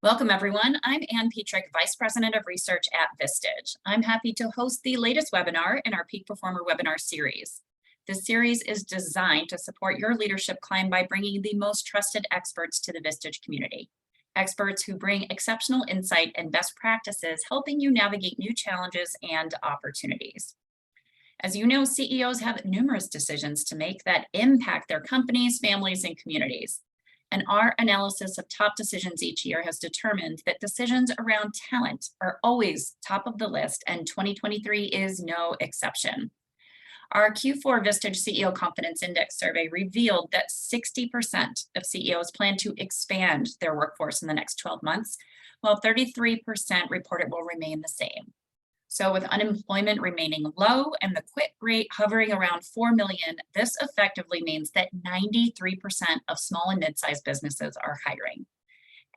Welcome, everyone. I'm Ann Petrick, Vice President of Research at Vistage. I'm happy to host the latest webinar in our Peak Performer webinar series. This series is designed to support your leadership climb by bringing the most trusted experts to the Vistage community. Experts who bring exceptional insight and best practices, helping you navigate new challenges and opportunities. As you know, CEOs have numerous decisions to make that impact their companies, families, and communities. And our analysis of top decisions each year has determined that decisions around talent are always top of the list, and 2023 is no exception. Our Q4 Vistage CEO Confidence Index survey revealed that 60% of CEOs plan to expand their workforce in the next 12 months, while 33% report it will remain the same. So with unemployment remaining low and the quit rate hovering around 4 million, this effectively means that 93% of small and mid-sized businesses are hiring.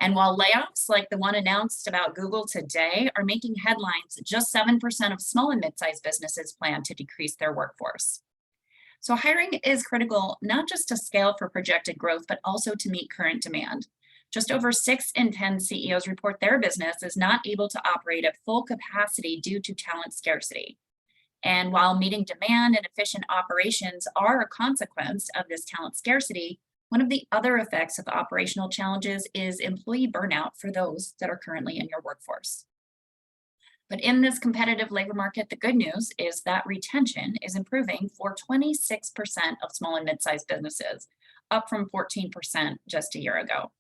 And while layoffs like the one announced about Google today are making headlines, just 7% of small and mid-sized businesses plan to decrease their workforce. So hiring is critical, not just to scale for projected growth, but also to meet current demand. Just over 6 in 10 CEOs report their business is not able to operate at full capacity due to talent scarcity. And while meeting demand and efficient operations are a consequence of this talent scarcity, one of the other effects of operational challenges is employee burnout for those that are currently in your workforce. But in this competitive labor market, the good news is that retention is improving for 26% of small and mid-sized businesses, up from 14% just a year ago.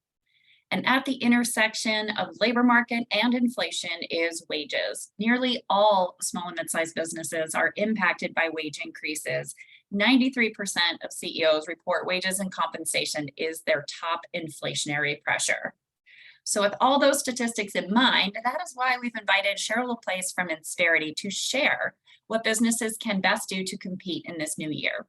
And at the intersection of labor market and inflation is wages. Nearly all small and mid-sized businesses are impacted by wage increases. 93% of CEOs report wages and compensation is their top inflationary pressure. So with all those statistics in mind, that is why we've invited Sheryl LaPlace from Insperity to share what businesses can best do to compete in this new year.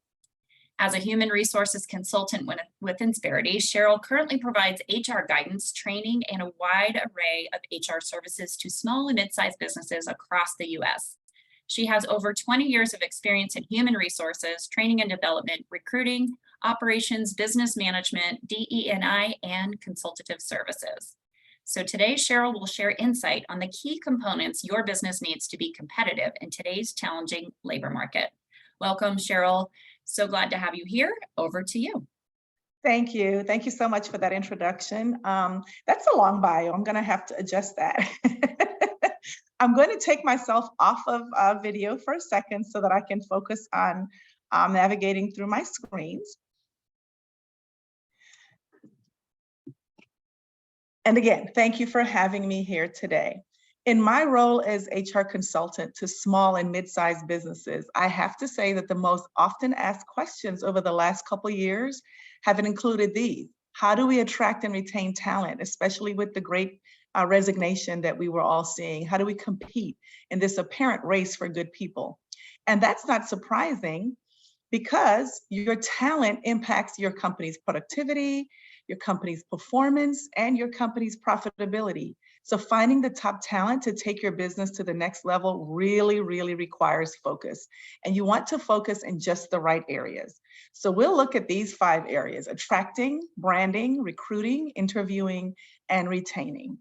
As a human resources consultant with Insperity, Sheryl currently provides HR guidance, training, and a wide array of HR services to small and mid-sized businesses across the U.S. She has over 20 years of experience in human resources, training and development, recruiting, operations, business management, DE&I, and consultative services. So today, Sheryl will share insight on the key components your business needs to be competitive in today's challenging labor market. Welcome, Sheryl. So glad to have you here. Over to you. Thank you. Thank you so much for that introduction. That's a long bio. I'm going to have to adjust that. I'm going to take myself off of video for a second so that I can focus on navigating through my screens. And again, thank you for having me here today. In my role as HR consultant to small and mid-sized businesses, I have to say that the most often asked questions over the last couple of years have included these. How do we attract and retain talent, especially with the great resignation that we were all seeing? How do we compete in this apparent race for good people? And that's not surprising because your talent impacts your company's productivity, your company's performance, and your company's profitability. So finding the top talent to take your business to the next level really, really requires focus. And you want to focus in just the right areas. So we'll look at these 5 areas: attracting, branding, recruiting, interviewing, and retaining.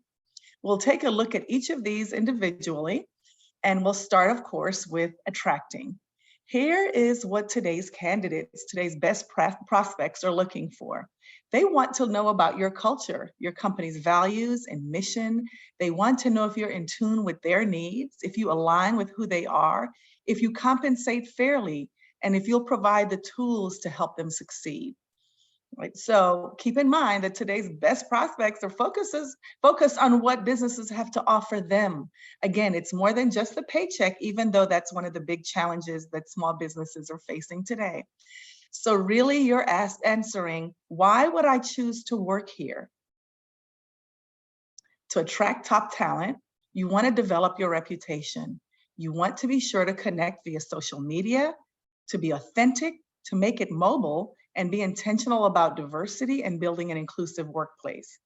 We'll take a look at each of these individually, and we'll start, of course, with attracting. Here is what today's candidates, today's best prospects are looking for. They want to know about your culture, your company's values and mission. They want to know if you're in tune with their needs, if you align with who they are, if you compensate fairly, and if you'll provide the tools to help them succeed. Right. So keep in mind that today's best prospects are focused on what businesses have to offer them. Again, it's more than just the paycheck, even though that's one of the big challenges that small businesses are facing today. So really you're answering, why would I choose to work here? To attract top talent, you want to develop your reputation. You want to be sure to connect via social media, to be authentic, to make it mobile, and be intentional about diversity and building an inclusive workplace.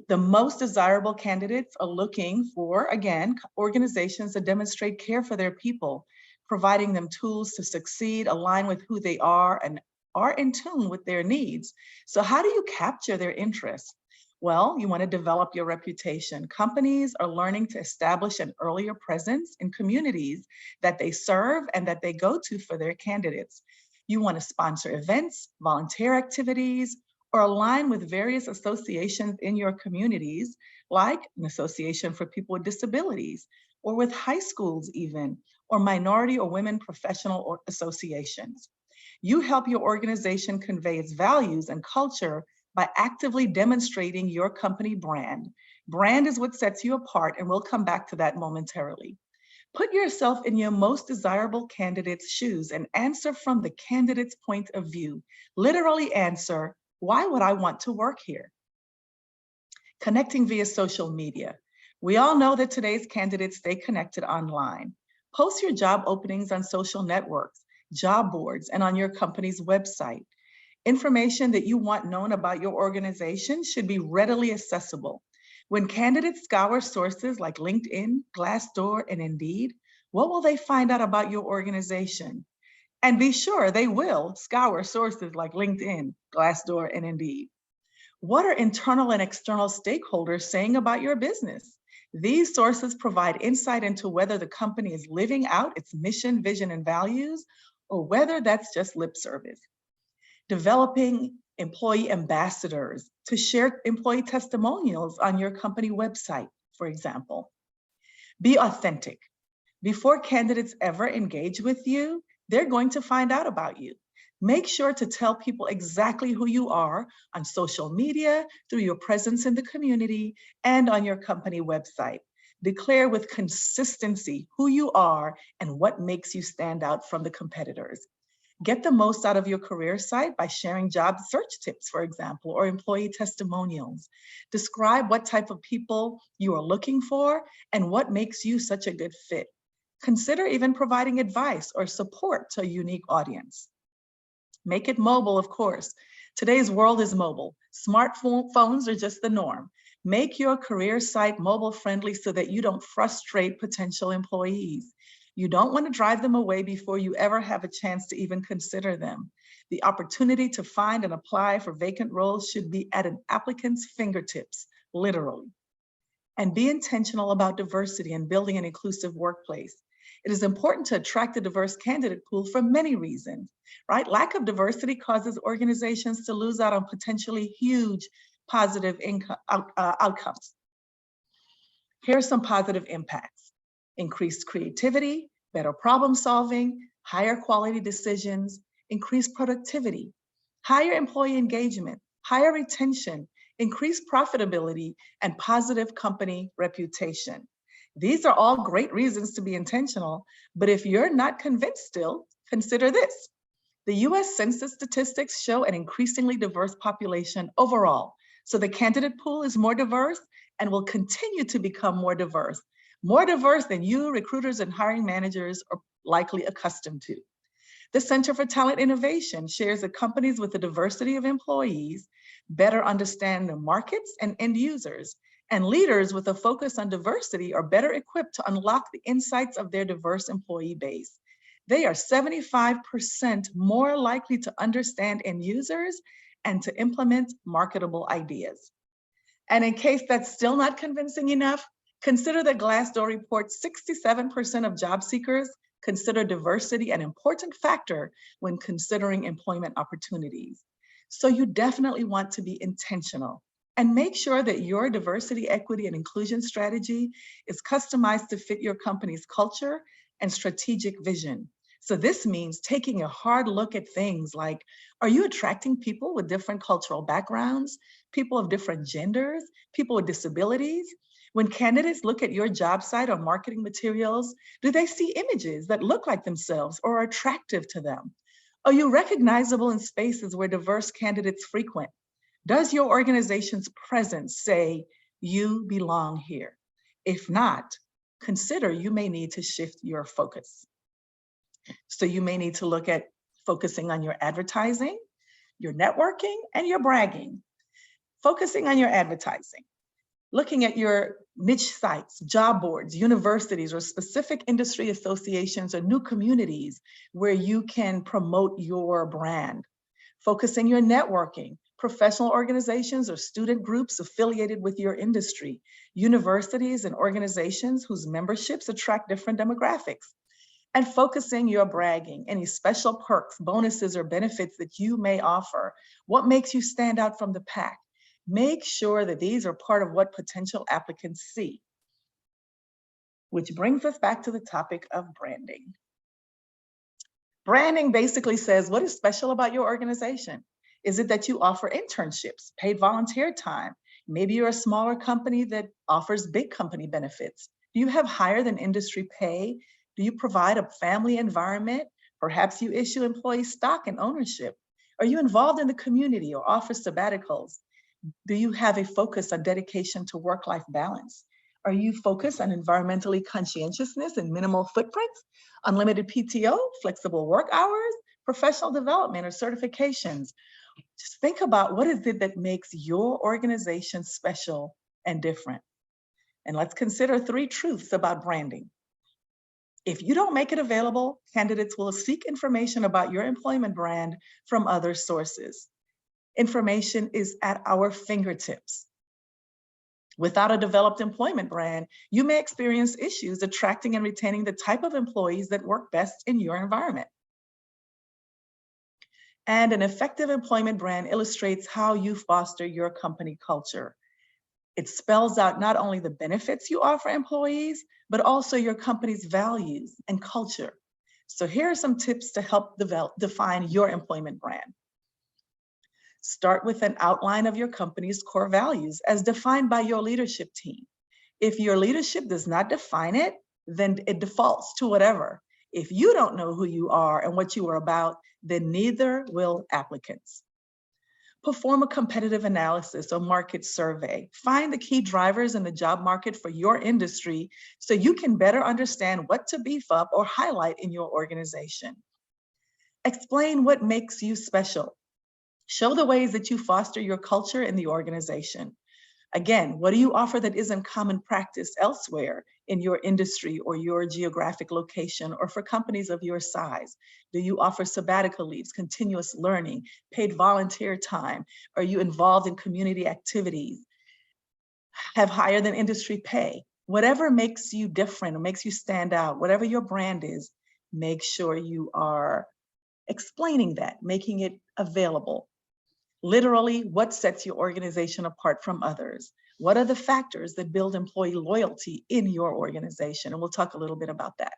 The most desirable candidates are looking for, again, organizations that demonstrate care for their people, providing them tools to succeed, align with who they are, and are in tune with their needs. So how do you capture their interest? Well, you want to develop your reputation. Companies are learning to establish an earlier presence in communities that they serve and that they go to for their candidates. You want to sponsor events, volunteer activities, or align with various associations in your communities, like an association for people with disabilities, or with high schools even, or minority or women professional or associations. You help your organization convey its values and culture by actively demonstrating your company brand. Brand is what sets you apart, and we'll come back to that momentarily. Put yourself in your most desirable candidate's shoes and answer from the candidate's point of view. Literally answer, why would I want to work here? Connecting via social media. We all know that today's candidates stay connected online. Post your job openings on social networks, job boards, and on your company's website. Information that you want known about your organization should be readily accessible. When candidates scour sources like LinkedIn, Glassdoor, and Indeed, what will they find out about your organization? And be sure they will scour sources like LinkedIn, Glassdoor, and Indeed. What are internal and external stakeholders saying about your business? These sources provide insight into whether the company is living out its mission, vision, and values, or whether that's just lip service. Developing employee ambassadors to share employee testimonials on your company website, for example. Be authentic. Before candidates ever engage with you, they're going to find out about you. Make sure to tell people exactly who you are on social media, through your presence in the community, and on your company website. Declare with consistency who you are and what makes you stand out from the competitors. Get the most out of your career site by sharing job search tips, for example, or employee testimonials. Describe what type of people you are looking for and what makes you such a good fit. Consider even providing advice or support to a unique audience. Make it mobile, of course. Today's world is mobile. Smartphones are just the norm. Make your career site mobile friendly so that you don't frustrate potential employees. You don't want to drive them away before you ever have a chance to even consider them. The opportunity to find and apply for vacant roles should be at an applicant's fingertips, literally. And be intentional about diversity and building an inclusive workplace. It is important to attract a diverse candidate pool for many reasons, right? Lack of diversity causes organizations to lose out on potentially huge positive outcomes. Here are some positive impacts. Increased creativity, better problem solving, higher quality decisions, increased productivity, higher employee engagement, higher retention, increased profitability, and positive company reputation. These are all great reasons to be intentional, but if you're not convinced still, consider this. The US Census statistics show an increasingly diverse population overall, so the candidate pool is more diverse and will continue to become more diverse than you, recruiters, and hiring managers are likely accustomed to. The Center for Talent Innovation shares that companies with a diversity of employees better understand their markets and end users, and leaders with a focus on diversity are better equipped to unlock the insights of their diverse employee base. They are 75% more likely to understand end users and to implement marketable ideas. And in case that's still not convincing enough, consider that Glassdoor reports 67% of job seekers consider diversity an important factor when considering employment opportunities. So you definitely want to be intentional and make sure that your diversity, equity, and inclusion strategy is customized to fit your company's culture and strategic vision. So this means taking a hard look at things like, are you attracting people with different cultural backgrounds, people of different genders, people with disabilities? When candidates look at your job site or marketing materials, do they see images that look like themselves or are attractive to them? Are you recognizable in spaces where diverse candidates frequent? Does your organization's presence say, you belong here? If not, consider you may need to shift your focus. So you may need to look at focusing on your advertising, your networking, and your bragging. Focusing on your advertising. Looking at your niche sites, job boards, universities, or specific industry associations or new communities where you can promote your brand. Focusing your networking, Professional organizations or student groups affiliated with your industry, universities and organizations whose memberships attract different demographics. And focusing your bragging, any special perks, bonuses, or benefits that you may offer. What makes you stand out from the pack? Make sure that these are part of what potential applicants see. Which brings us back to the topic of branding. Branding basically says, what is special about your organization? Is it that you offer internships, paid volunteer time? Maybe you're a smaller company that offers big company benefits. Do you have higher than industry pay? Do you provide a family environment? Perhaps you issue employee stock and ownership. Are you involved in the community or offer sabbaticals? Do you have a focus on dedication to work-life balance? Are you focused on environmentally conscientiousness and minimal footprints, unlimited PTO, flexible work hours, professional development or certifications? Just think about what is it that makes your organization special and different. And let's consider 3 truths about branding. If you don't make it available, candidates will seek information about your employment brand from other sources. Information is at our fingertips. Without a developed employment brand, you may experience issues attracting and retaining the type of employees that work best in your environment. And an effective employment brand illustrates how you foster your company culture. It spells out not only the benefits you offer employees, but also your company's values and culture. So here are some tips to help define your employment brand. Start with an outline of your company's core values as defined by your leadership team. If your leadership does not define it, then it defaults to whatever. If you don't know who you are and what you are about, then neither will applicants. Perform a competitive analysis or market survey. Find the key drivers in the job market for your industry so you can better understand what to beef up or highlight in your organization. Explain what makes you special. Show the ways that you foster your culture in the organization. Again, what do you offer that isn't common practice elsewhere in your industry or your geographic location or for companies of your size? Do you offer sabbatical leaves, continuous learning, paid volunteer time? Are you involved in community activities? Have higher than industry pay? Whatever makes you different or makes you stand out, whatever your brand is, make sure you are explaining that, making it available. Literally, what sets your organization apart from others? What are the factors that build employee loyalty in your organization? And we'll talk a little bit about that.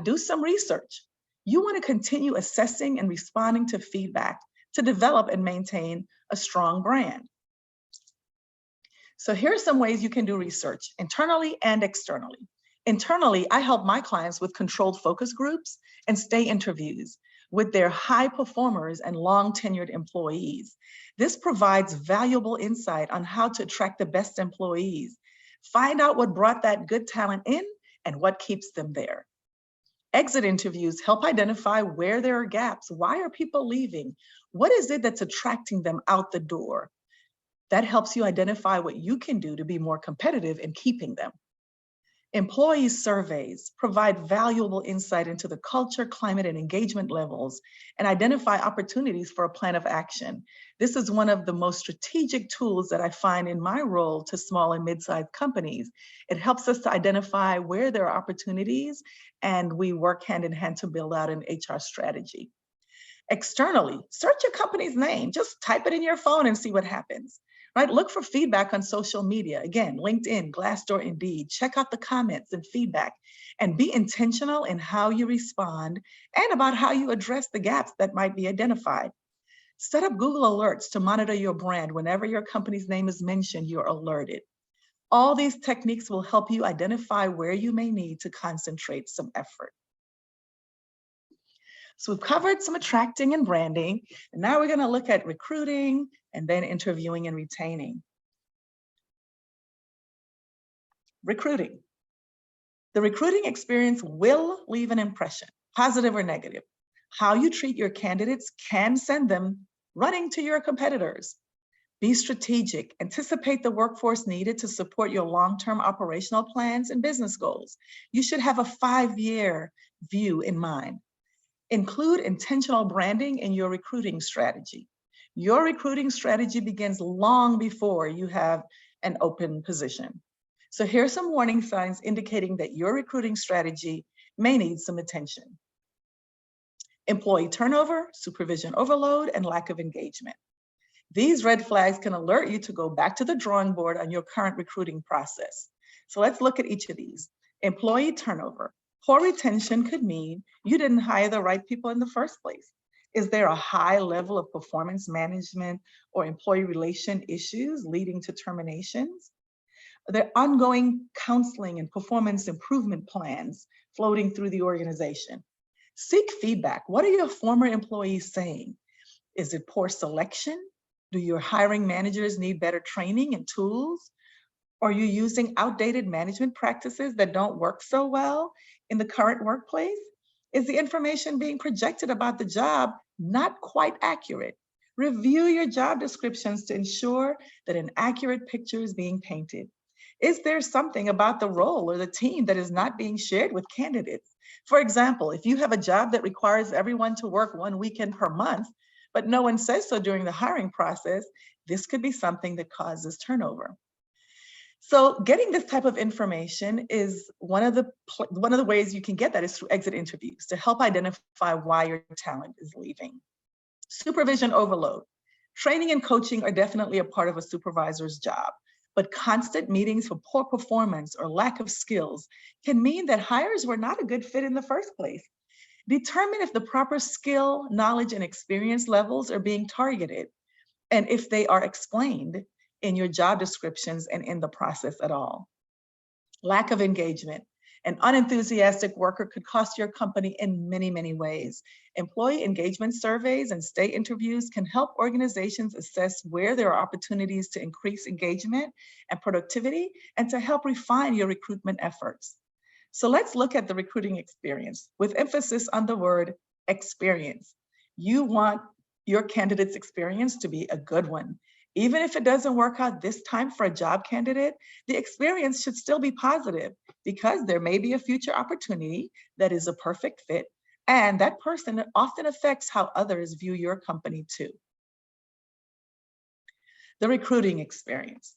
Do some research. You want to continue assessing and responding to feedback to develop and maintain a strong brand. So here are some ways you can do research, internally and externally. Internally, I help my clients with controlled focus groups and stay interviews with their high performers and long tenured employees. This provides valuable insight on how to attract the best employees. Find out what brought that good talent in and what keeps them there. Exit interviews help identify where there are gaps. Why are people leaving? What is it that's attracting them out the door? That helps you identify what you can do to be more competitive in keeping them. Employee surveys provide valuable insight into the culture, climate, and engagement levels and identify opportunities for a plan of action. This is one of the most strategic tools that I find in my role to small and mid-sized companies. It helps us to identify where there are opportunities and we work hand in hand to build out an HR strategy. Externally, search your company's name. Just type it in your phone and see what happens. Right? Look for feedback on social media. Again, LinkedIn, Glassdoor, Indeed. Check out the comments and feedback and be intentional in how you respond and about how you address the gaps that might be identified. Set up Google Alerts to monitor your brand. Whenever your company's name is mentioned, you're alerted. All these techniques will help you identify where you may need to concentrate some effort. So we've covered some attracting and branding, and now we're going to look at recruiting and then interviewing and retaining. Recruiting. The recruiting experience will leave an impression, positive or negative. How you treat your candidates can send them running to your competitors. Be strategic. Anticipate the workforce needed to support your long-term operational plans and business goals. You should have a 5-year view in mind. Include intentional branding in your recruiting strategy. Your recruiting strategy begins long before you have an open position. So here's some warning signs indicating that your recruiting strategy may need some attention. Employee turnover, supervision overload, and lack of engagement. These red flags can alert you to go back to the drawing board on your current recruiting process. So let's look at each of these. Employee turnover. Poor retention could mean you didn't hire the right people in the first place. Is there a high level of performance management or employee relation issues leading to terminations? Are there ongoing counseling and performance improvement plans floating through the organization? Seek feedback. What are your former employees saying? Is it poor selection? Do your hiring managers need better training and tools? Are you using outdated management practices that don't work so well in the current workplace? Is the information being projected about the job not quite accurate? Review your job descriptions to ensure that an accurate picture is being painted. Is there something about the role or the team that is not being shared with candidates? For example, if you have a job that requires everyone to work one weekend per month, but no one says so during the hiring process, this could be something that causes turnover. So getting this type of information is one of the ways you can get that is through exit interviews to help identify why your talent is leaving. Supervision overload. Training and coaching are definitely a part of a supervisor's job, but constant meetings for poor performance or lack of skills can mean that hires were not a good fit in the first place. Determine if the proper skill, knowledge, and experience levels are being targeted, and if they are explained in your job descriptions and in the process at all. Lack of engagement. An unenthusiastic worker could cost your company in many, many ways. Employee engagement surveys and stay interviews can help organizations assess where there are opportunities to increase engagement and productivity and to help refine your recruitment efforts. So let's look at the recruiting experience with emphasis on the word experience. You want your candidate's experience to be a good one. Even if it doesn't work out this time for a job candidate, the experience should still be positive because there may be a future opportunity that is a perfect fit, and that person often affects how others view your company too. The recruiting experience.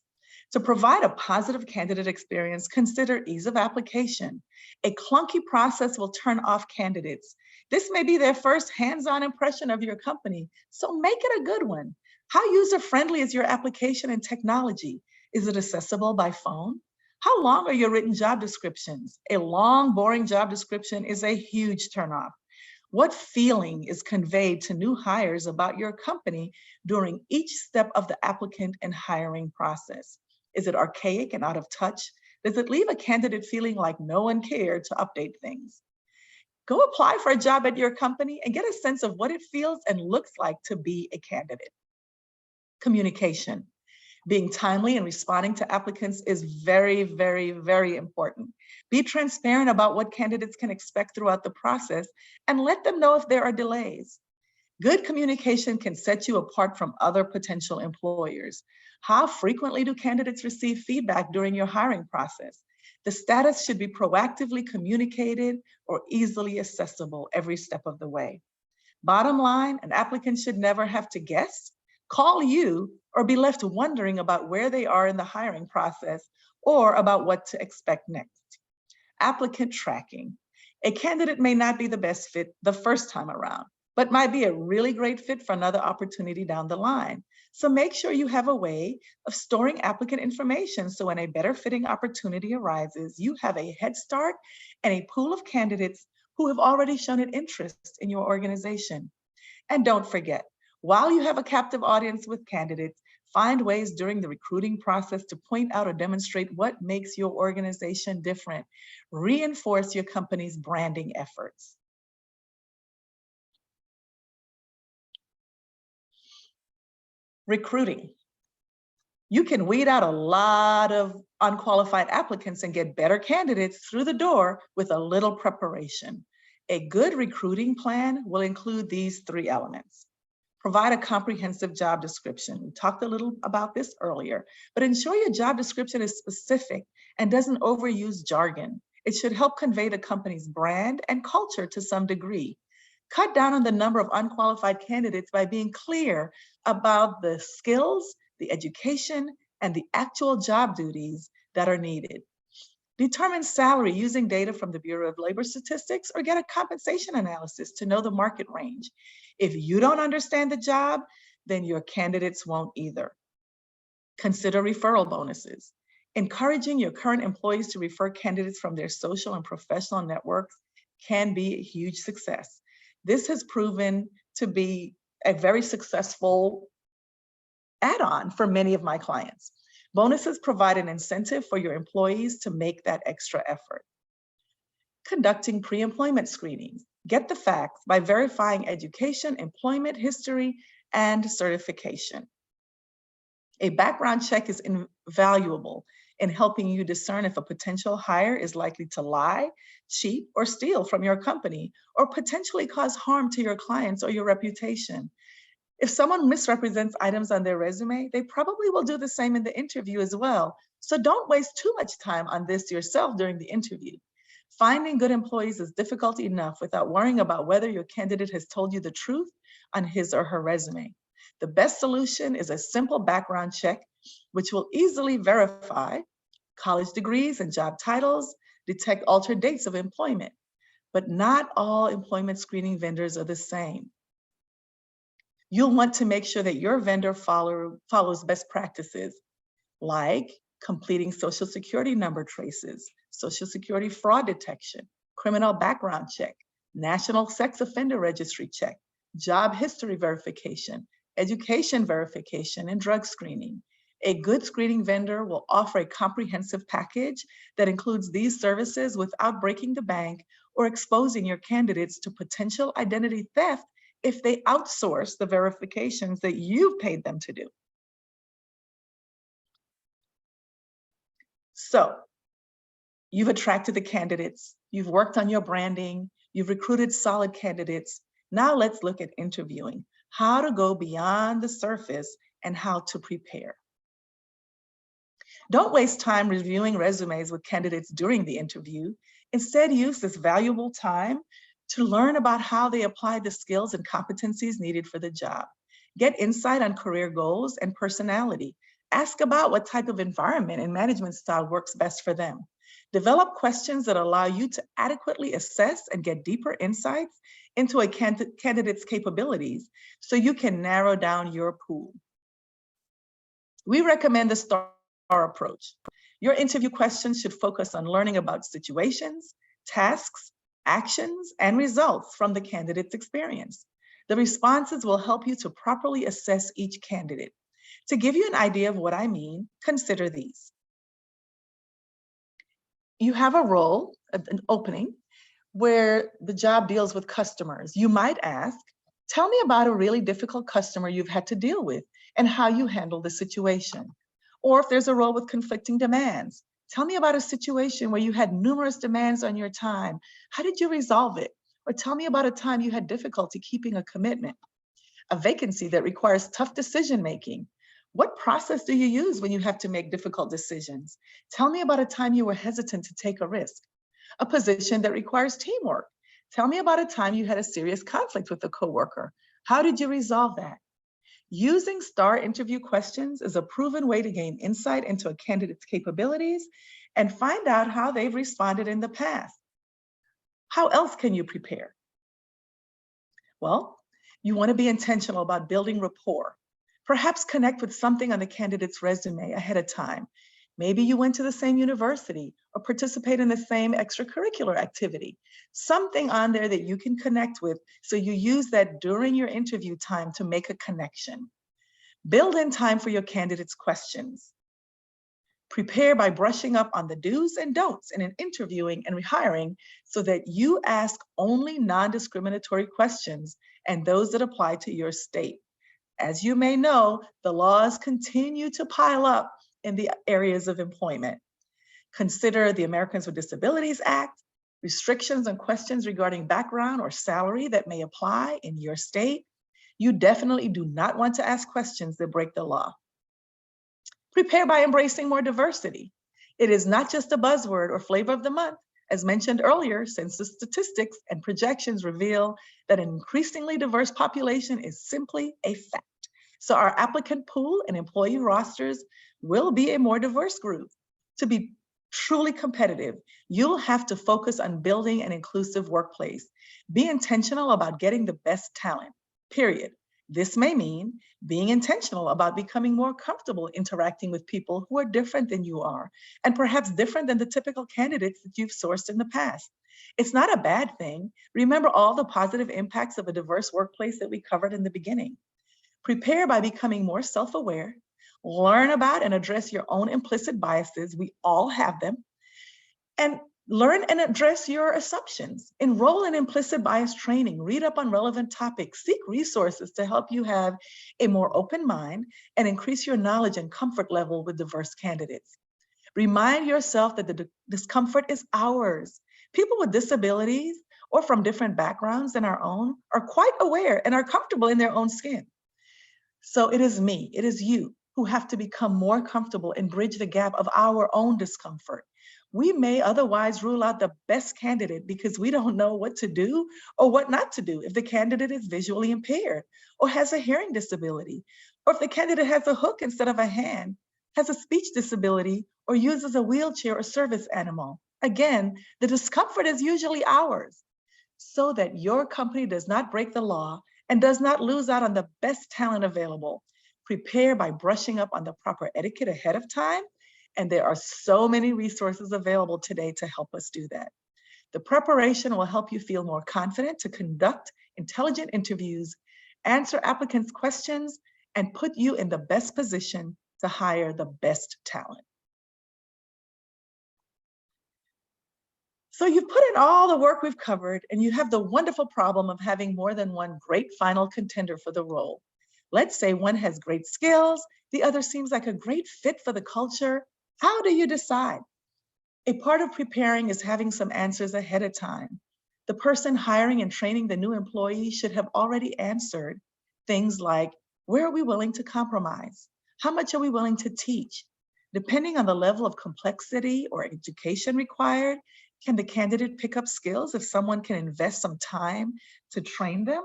To provide a positive candidate experience, consider ease of application. A clunky process will turn off candidates. This may be their first hands-on impression of your company, so make it a good one. How user-friendly is your application and technology? Is it accessible by phone? How long are your written job descriptions? A long, boring job description is a huge turnoff. What feeling is conveyed to new hires about your company during each step of the applicant and hiring process? Is it archaic and out of touch? Does it leave a candidate feeling like no one cared to update things? Go apply for a job at your company and get a sense of what it feels and looks like to be a candidate. Communication. Being timely and responding to applicants is very, very, very important. Be transparent about what candidates can expect throughout the process and let them know if there are delays. Good communication can set you apart from other potential employers. How frequently do candidates receive feedback during your hiring process? The status should be proactively communicated or easily accessible every step of the way. Bottom line, an applicant should never have to guess, call you, or be left wondering about where they are in the hiring process or about what to expect next. Applicant tracking. A candidate may not be the best fit the first time around, but might be a really great fit for another opportunity down the line. So make sure you have a way of storing applicant information so when a better fitting opportunity arises, you have a head start and a pool of candidates who have already shown an interest in your organization. And don't forget, while you have a captive audience with candidates, find ways during the recruiting process to point out or demonstrate what makes your organization different. Reinforce your company's branding efforts. Recruiting. You can weed out a lot of unqualified applicants and get better candidates through the door with a little preparation. A good recruiting plan will include these 3 elements. Provide a comprehensive job description. We talked a little about this earlier, but ensure your job description is specific and doesn't overuse jargon. It should help convey the company's brand and culture to some degree. Cut down on the number of unqualified candidates by being clear about the skills, the education, and the actual job duties that are needed. Determine salary using data from the Bureau of Labor Statistics or get a compensation analysis to know the market range. If you don't understand the job, then your candidates won't either. Consider referral bonuses. Encouraging your current employees to refer candidates from their social and professional networks can be a huge success. This has proven to be a very successful add-on for many of my clients. Bonuses provide an incentive for your employees to make that extra effort. Conducting pre-employment screenings. Get the facts by verifying education, employment history, and certification. A background check is invaluable in helping you discern if a potential hire is likely to lie, cheat, or steal from your company, or potentially cause harm to your clients or your reputation. If someone misrepresents items on their resume, they probably will do the same in the interview as well. So don't waste too much time on this yourself during the interview. Finding good employees is difficult enough without worrying about whether your candidate has told you the truth on his or her resume. The best solution is a simple background check, which will easily verify college degrees and job titles, detect altered dates of employment. But not all employment screening vendors are the same. You'll want to make sure that your vendor follows best practices, like completing Social Security number traces, Social Security fraud detection, criminal background check, national sex offender registry check, job history verification, education verification, and drug screening. A good screening vendor will offer a comprehensive package that includes these services without breaking the bank or exposing your candidates to potential identity theft if they outsource the verifications that you've paid them to do. So you've attracted the candidates, you've worked on your branding, you've recruited solid candidates. Now let's look at interviewing, how to go beyond the surface and how to prepare. Don't waste time reviewing resumes with candidates during the interview. Instead, use this valuable time to learn about how they apply the skills and competencies needed for the job. Get insight on career goals and personality. Ask about what type of environment and management style works best for them. Develop questions that allow you to adequately assess and get deeper insights into a candidate's capabilities so you can narrow down your pool. We recommend the STAR approach. Your interview questions should focus on learning about situations, tasks, actions, and results from the candidate's experience. The responses will help you to properly assess each candidate. To give you an idea of what I mean, consider these. You have a role, an opening, where the job deals with customers. You might ask, tell me about a really difficult customer you've had to deal with and how you handle the situation. Or if there's a role with conflicting demands, tell me about a situation where you had numerous demands on your time. How did you resolve it? Or tell me about a time you had difficulty keeping a commitment. A vacancy that requires tough decision-making. What process do you use when you have to make difficult decisions? Tell me about a time you were hesitant to take a risk. A position that requires teamwork. Tell me about a time you had a serious conflict with a coworker. How did you resolve that? Using STAR interview questions is a proven way to gain insight into a candidate's capabilities and find out how they've responded in the past. How else can you prepare? Well, you want to be intentional about building rapport. Perhaps connect with something on the candidate's resume ahead of time. Maybe you went to the same university or participate in the same extracurricular activity. Something on there that you can connect with, so you use that during your interview time to make a connection. Build in time for your candidate's questions. Prepare by brushing up on the do's and don'ts in an interviewing and rehiring so that you ask only non-discriminatory questions and those that apply to your state. As you may know, the laws continue to pile up in the areas of employment. Consider the Americans with Disabilities Act, restrictions on questions regarding background or salary that may apply in your state. You definitely do not want to ask questions that break the law. Prepare by embracing more diversity. It is not just a buzzword or flavor of the month. As mentioned earlier, census statistics and projections reveal that an increasingly diverse population is simply a fact. So our applicant pool and employee rosters will be a more diverse group. To be truly competitive, you'll have to focus on building an inclusive workplace. Be intentional about getting the best talent, period. This may mean being intentional about becoming more comfortable interacting with people who are different than you are, and perhaps different than the typical candidates that you've sourced in the past. It's not a bad thing. Remember all the positive impacts of a diverse workplace that we covered in the beginning. Prepare by becoming more self-aware, learn about and address your own implicit biases. We all have them. And learn and address your assumptions. Enroll in implicit bias training, read up on relevant topics, seek resources to help you have a more open mind and increase your knowledge and comfort level with diverse candidates. Remind yourself that the discomfort is ours. People with disabilities or from different backgrounds than our own are quite aware and are comfortable in their own skin. So it is me, it is you who have to become more comfortable and bridge the gap of our own discomfort. We may otherwise rule out the best candidate because we don't know what to do or what not to do if the candidate is visually impaired or has a hearing disability, or if the candidate has a hook instead of a hand, has a speech disability, or uses a wheelchair or service animal. Again, the discomfort is usually ours. So that your company does not break the law and does not lose out on the best talent available. Prepare by brushing up on the proper etiquette ahead of time. And there are so many resources available today to help us do that. The preparation will help you feel more confident to conduct intelligent interviews, answer applicants' questions, and put you in the best position to hire the best talent. So you've put in all the work we've covered, and you have the wonderful problem of having more than one great final contender for the role. Let's say one has great skills, the other seems like a great fit for the culture. How do you decide? A part of preparing is having some answers ahead of time. The person hiring and training the new employee should have already answered things like, where are we willing to compromise? How much are we willing to teach? Depending on the level of complexity or education required, can the candidate pick up skills if someone can invest some time to train them?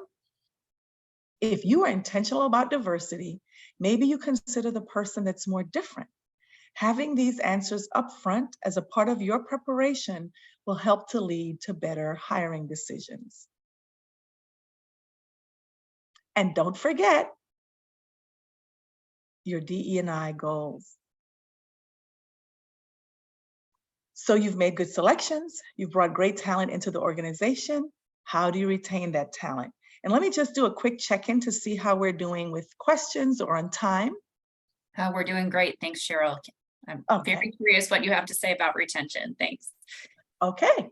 If you are intentional about diversity, maybe you consider the person that's more different. Having these answers up front as a part of your preparation will help to lead to better hiring decisions. And don't forget your DE&I goals. So you've made good selections, you've brought great talent into the organization. How do you retain that talent? And let me just do a quick check-in to see how we're doing with questions or on time. We're doing great. Thanks, Sheryl. I'm very curious what you have to say about retention. Thanks. Okay.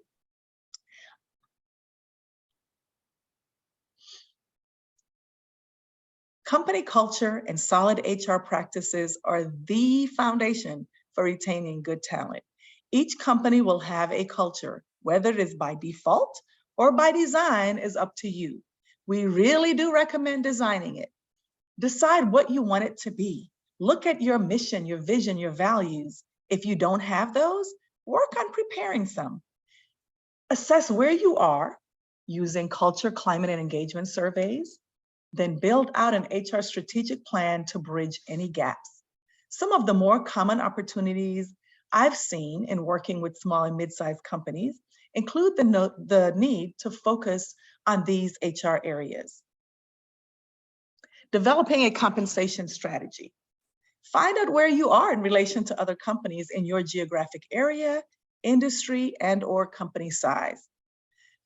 Company culture and solid HR practices are the foundation for retaining good talent. Each company will have a culture, whether it is by default or by design is up to you. We really do recommend designing it. Decide what you want it to be. Look at your mission, your vision, your values. If you don't have those, work on preparing some. Assess where you are using culture, climate, and engagement surveys. Then build out an HR strategic plan to bridge any gaps. Some of the more common opportunities I've seen in working with small and mid-sized companies include the need to focus on these HR areas. Developing a compensation strategy. Find out where you are in relation to other companies in your geographic area, industry, and/or company size.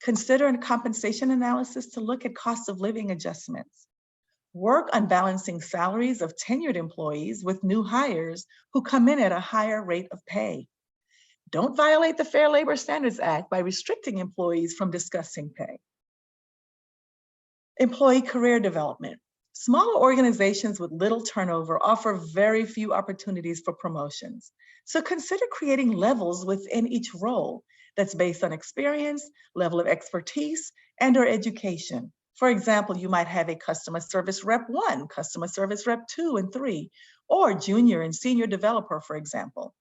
Consider a compensation analysis to look at cost of living adjustments. Work on balancing salaries of tenured employees with new hires who come in at a higher rate of pay. Don't violate the Fair Labor Standards Act by restricting employees from discussing pay. Employee career development. Smaller organizations with little turnover offer very few opportunities for promotions. So consider creating levels within each role that's based on experience, level of expertise, and/or education. For example, you might have a customer service rep 1, customer service rep 2 and 3, or junior and senior developer, for example.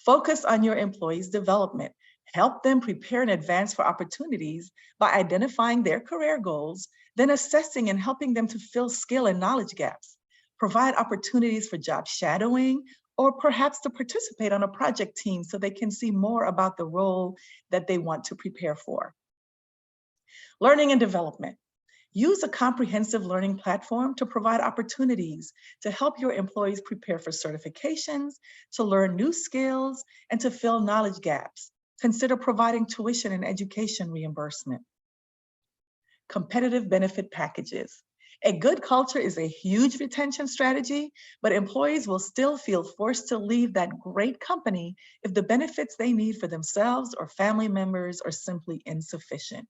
Focus on your employees' development. Help them prepare in advance for opportunities by identifying their career goals, then assessing and helping them to fill skill and knowledge gaps. provide opportunities for job shadowing, or perhaps to participate on a project team so they can see more about the role that they want to prepare for. Learning and development. Use a comprehensive learning platform to provide opportunities to help your employees prepare for certifications, to learn new skills, and to fill knowledge gaps. Consider providing tuition and education reimbursement. Competitive benefit packages. A good culture is a huge retention strategy, but employees will still feel forced to leave that great company if the benefits they need for themselves or family members are simply insufficient.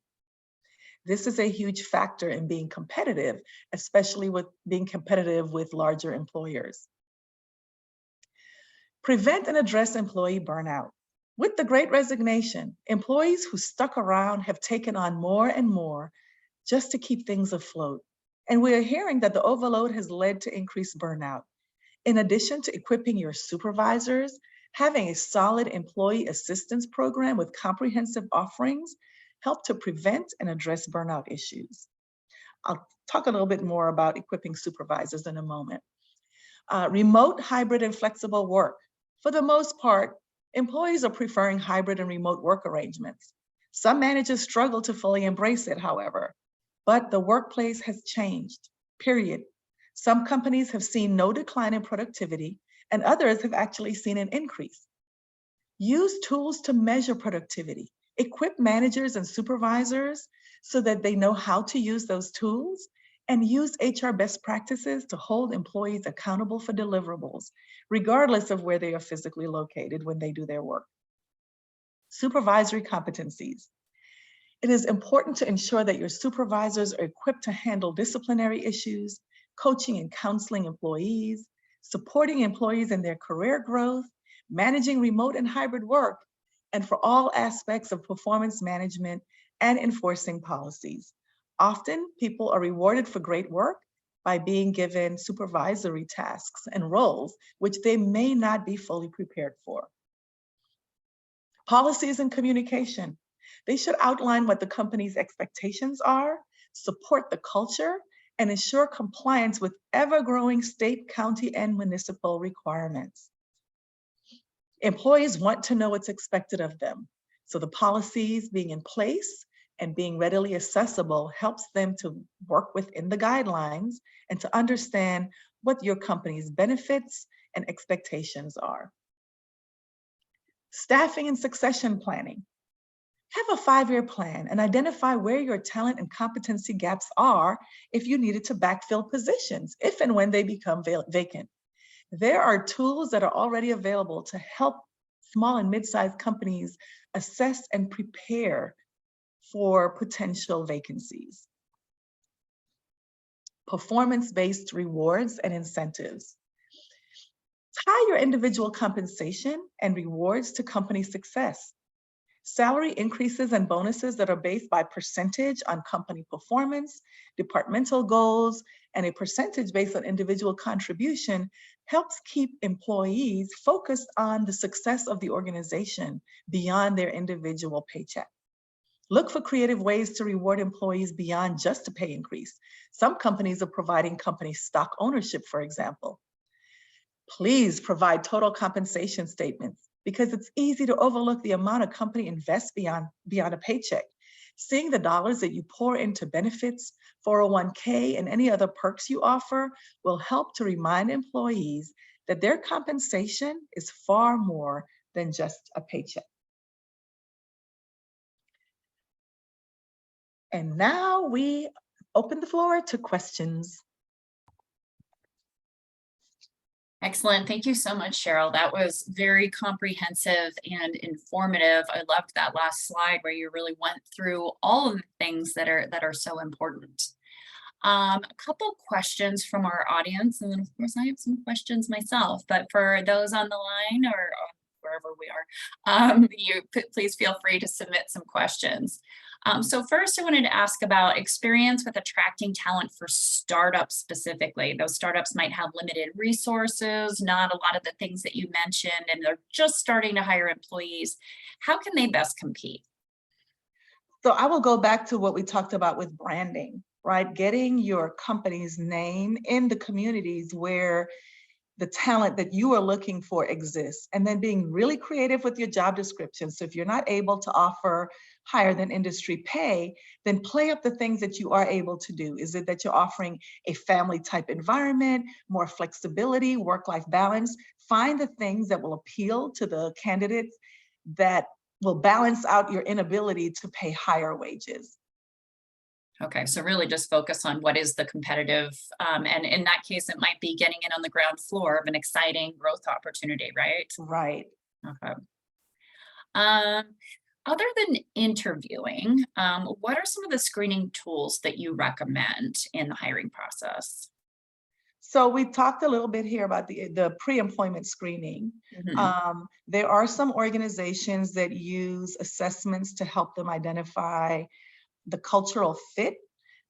This is a huge factor in being competitive, especially with being competitive with larger employers. Prevent and address employee burnout. With the Great Resignation, employees who stuck around have taken on more and more just to keep things afloat. And we are hearing that the overload has led to increased burnout. In addition to equipping your supervisors, having a solid employee assistance program with comprehensive offerings help to prevent and address burnout issues. I'll talk a little bit more about equipping supervisors in a moment. Remote, hybrid, and flexible work. For the most part, employees are preferring hybrid and remote work arrangements. Some managers struggle to fully embrace it, however, but the workplace has changed, period. Some companies have seen no decline in productivity, and others have actually seen an increase. Use tools to measure productivity. Equip managers and supervisors so that they know how to use those tools, and use HR best practices to hold employees accountable for deliverables, regardless of where they are physically located when they do their work. Supervisory competencies. It is important to ensure that your supervisors are equipped to handle disciplinary issues, coaching and counseling employees, supporting employees in their career growth, managing remote and hybrid work, and for all aspects of performance management and enforcing policies. Often, people are rewarded for great work by being given supervisory tasks and roles, which they may not be fully prepared for. Policies and communication. They should outline what the company's expectations are, support the culture, and ensure compliance with ever-growing state, county, and municipal requirements. Employees want to know what's expected of them, so the policies being in place and being readily accessible helps them to work within the guidelines and to understand what your company's benefits and expectations are. Staffing and succession planning. Have a 5-year plan and identify where your talent and competency gaps are if you needed to backfill positions, if and when they become vacant. There are tools that are already available to help small and mid-sized companies assess and prepare for potential vacancies. Performance-based rewards and incentives. Tie your individual compensation and rewards to company success. Salary increases and bonuses that are based by percentage on company performance, departmental goals, and a percentage based on individual contribution helps keep employees focused on the success of the organization beyond their individual paycheck. Look for creative ways to reward employees beyond just a pay increase. Some companies are providing company stock ownership, for example. Please provide total compensation statements, because it's easy to overlook the amount a company invests beyond a paycheck. Seeing the dollars that you pour into benefits, 401k, and any other perks you offer will help to remind employees that their compensation is far more than just a paycheck. And now we open the floor to questions. Excellent. Thank you so much, Sheryl. That was very comprehensive and informative. I loved that last slide where you really went through all of the things that are so important. A couple questions from our audience, and then of course I have some questions myself, but for those on the line or wherever we are, please feel free to submit some questions. So first I wanted to ask about experience with attracting talent for startups specifically. Those startups might have limited resources, not a lot of the things that you mentioned, and they're just starting to hire employees. How can they best compete? So I will go back to what we talked about with branding, right? Getting your company's name in the communities where the talent that you are looking for exists, and then being really creative with your job description. So if you're not able to offer higher than industry pay, then play up the things that you are able to do. Is it that you're offering a family type environment, more flexibility, work-life balance? Find the things that will appeal to the candidates that will balance out your inability to pay higher wages. Okay, so really just focus on what is the competitive, and in that case, it might be getting in on the ground floor of an exciting growth opportunity, right? Right. Okay. Um, Other than interviewing, what are some of the screening tools that you recommend in the hiring process? So we talked a little bit here about the pre-employment screening. Mhm. There are some organizations that use assessments to help them identify the cultural fit.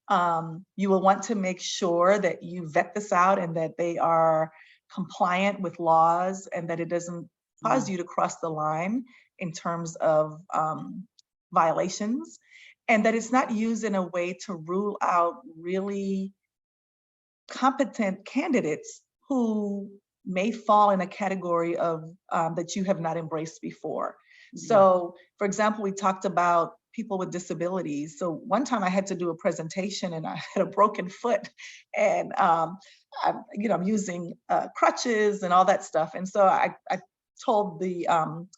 You will want to make sure that you vet this out and that they are compliant with laws and that it doesn't cause Mm. you to cross the line in terms of violations, and that it's not used in a way to rule out really competent candidates who may fall in a category of that you have not embraced before. Mhm. So, for example, we talked about people with disabilities. So one time I had to do a presentation and I had a broken foot, and I'm using crutches and all that stuff. And so I told the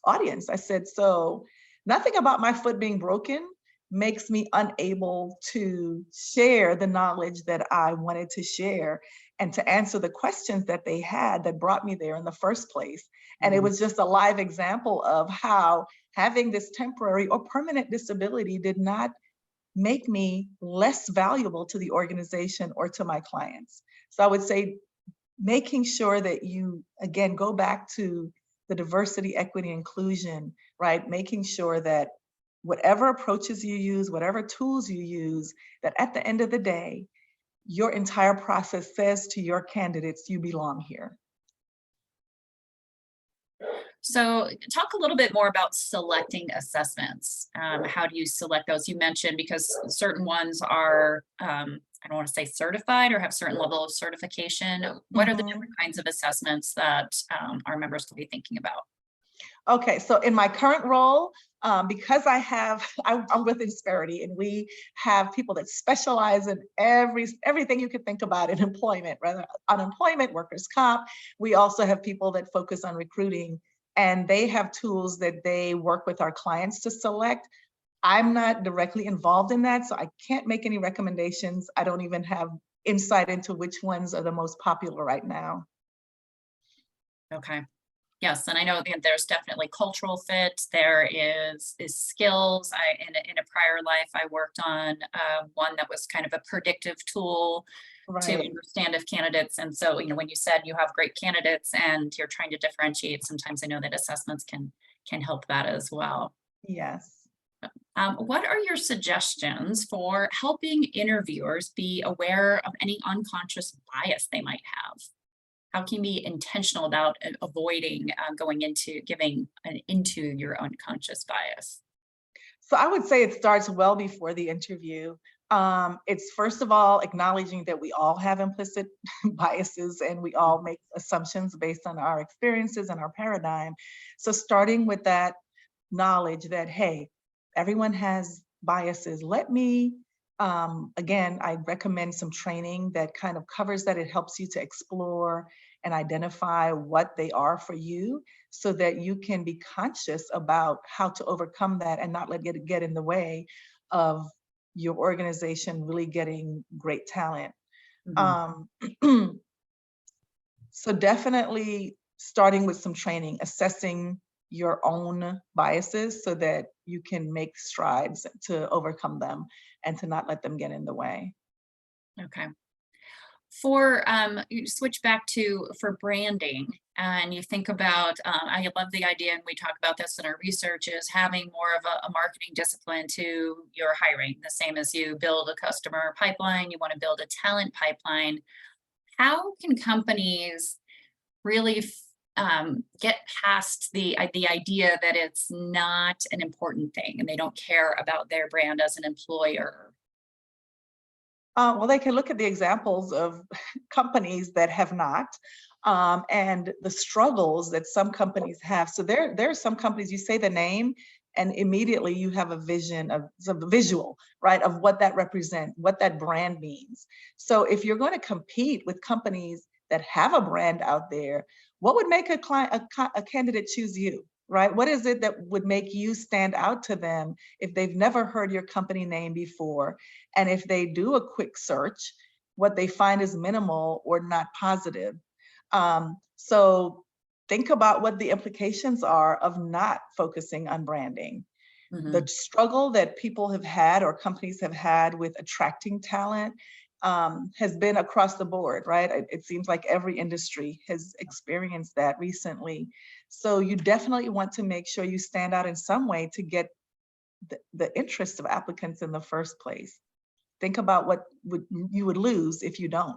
audience, I said, so nothing about my foot being broken makes me unable to share the knowledge that I wanted to share and to answer the questions that they had that brought me there in the first place. And it Mhm. was just a live example of how having this temporary or permanent disability did not make me less valuable to the organization or to my clients. So I would say making sure that you, again, go back to the diversity, equity, inclusion, right? Making sure that whatever approaches you use, whatever tools you use, that at the end of the day, your entire process says to your candidates, you belong here. So talk a little bit more about selecting assessments. How do you select those? You mentioned because certain ones are, I don't want to say certified or have certain level of certification. What are the Mhm. different kinds of assessments that our members could be thinking about? Okay, so in my current role, because I'm with Insperity, and we have people that specialize in everything you could think about in employment, rather unemployment, workers' comp. We also have people that focus on recruiting, and they have tools that they work with our clients to select. I'm not directly involved in that, so I can't make any recommendations. I don't even have insight into which ones are the most popular right now. Okay. Yes, and I know that there's definitely cultural fit. There is skills. In a prior life, I worked on one that was kind of a predictive tool to Right. understand if candidates. And so, when you said you have great candidates and you're trying to differentiate, sometimes I know that assessments can help that as well. Yes. What are your suggestions for helping interviewers be aware of any unconscious bias they might have? How can you be intentional about avoiding going into giving into your unconscious bias? So I would say it starts well before the interview. It's first of all acknowledging that we all have implicit biases and we all make assumptions based on our experiences and our paradigm. So starting with that knowledge that, hey, everyone has biases. Let me, again, I recommend some training that kind of covers that. It helps you to explore and identify what they are for you so that you can be conscious about how to overcome that and not let it get in the way of your organization really getting great talent. Mhm. Um, so definitely starting with some training, assessing your own biases so that you can make strides to overcome them and to not let them get in the way. Okay. For you switch back to for branding and you think about, I love the idea, and we talk about this in our research, is having more of a marketing discipline to your hiring, the same as you build a customer pipeline, you want to build a talent pipeline. How can companies really get past the idea that it's not an important thing and they don't care about their brand as an employer? Well, they can look at the examples of companies that have not, and the struggles that some companies have. So there are some companies, you say the name, and immediately you have a vision of some visual, right, of what that represents, what that brand means. So if you're going to compete with companies that have a brand out there, what would make a candidate choose you, right? What is it that would make you stand out to them if they've never heard your company name before? And if they do a quick search, what they find is minimal or not positive. So think about what the implications are of not focusing on branding. The Mhm. struggle that people have had or companies have had with attracting talent has been across the board, right? It seems like every industry has experienced that recently. So you definitely want to make sure you stand out in some way to get the interest of applicants in the first place. Think about what you would lose if you don't.